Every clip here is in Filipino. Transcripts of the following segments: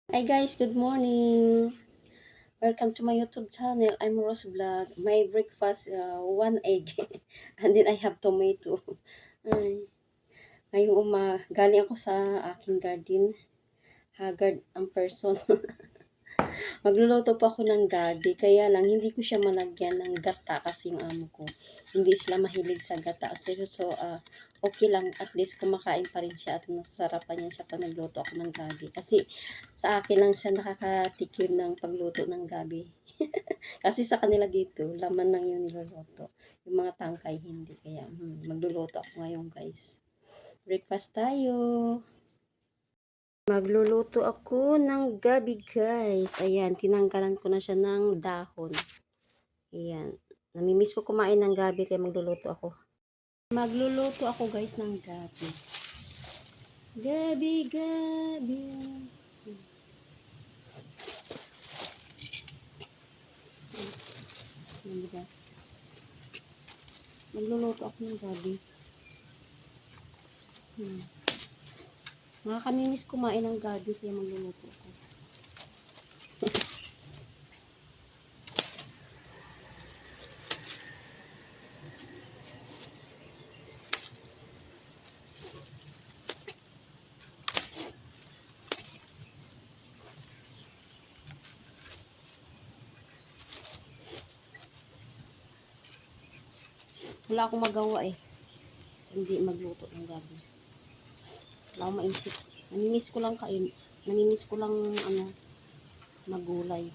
Hi guys, good morning. Welcome to my YouTube channel. I'm Rose Vlog. My breakfast, one egg. And then I have tomato. Ay, ngayong galing ako sa aking garden. Haggard ang person. Magluluto pa ako ng gabi. Kaya lang, hindi ko siya malagyan ng gata kasi yung amo ko. Hindi sila mahilig sa gata. So, okay lang. At least kumakain pa rin siya at nasasarapan niya siya pag nagluto ako ng gabi. Kasi sa akin lang siya nakakatikim ng pagluto ng gabi. Kasi sa kanila dito, laman lang yung niluluto. Yung mga tangkay hindi. Kaya magluluto ako ngayon guys. Breakfast tayo. Magluluto ako ng gabi guys. Ayan, tinanggalan ko na siya ng dahon. Ayan. Namimiss ko kumain ng gabi kaya magluluto ako. Magluluto ako guys ng gabi. Gabi, gabi. Ayan, diba? Magluluto ako ng gabi. Nakakamimiss kumain ng gabi kaya magluluto ako. Wala akong magawa eh. Hindi magluto ng gabi. Wala akong maisip. Namimiss ko lang kain. Namimiss ko lang magulay.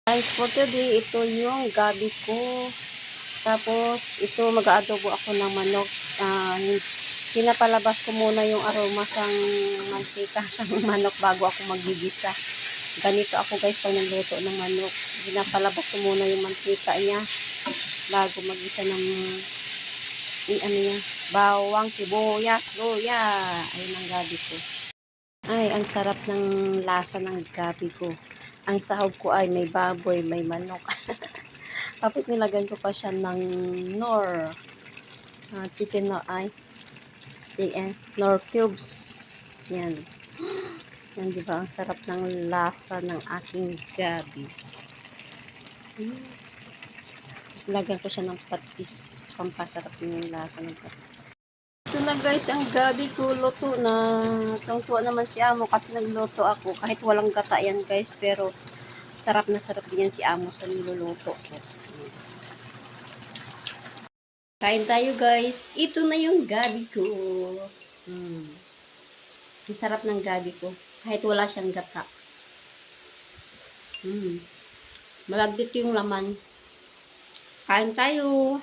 Guys, for today, ito yung gabi ko. Tapos, ito mag-aadobo ako ng manok. Pinapalabas ko muna yung aroma sang mantika sa manok bago ako maggigisa. Ganito ako guys pag nagluto ng manok. Pinapalabas ko muna yung mantika niya bago magisa ng niya, bawang, sibuyas, luya. Ayun ang gabi ko. Ay, ang sarap ng lasa ng gabi ko. Ang sahog ko ay may baboy, may manok. Tapos nilagyan ko pa siya ng nor. Chicken nor ay. Nor cubes. Yan. Yan, di ba? Ang sarap ng lasa ng aking gabi. Tapos nilagyan ko siya ng patis. Pampasarap yung lasa ng patis. Ito na guys, ang gabi ko luto na. Tuwang-tuwa naman si Amo kasi nagluto ako. Kahit walang gata yan guys, pero sarap na sarap din yan si Amo sa niluluto ko. Kain tayo guys. Ito na yung gabi ko. Ang sarap ng gabi ko. Kahit wala siyang gata. Malagkit yung laman. Kain tayo.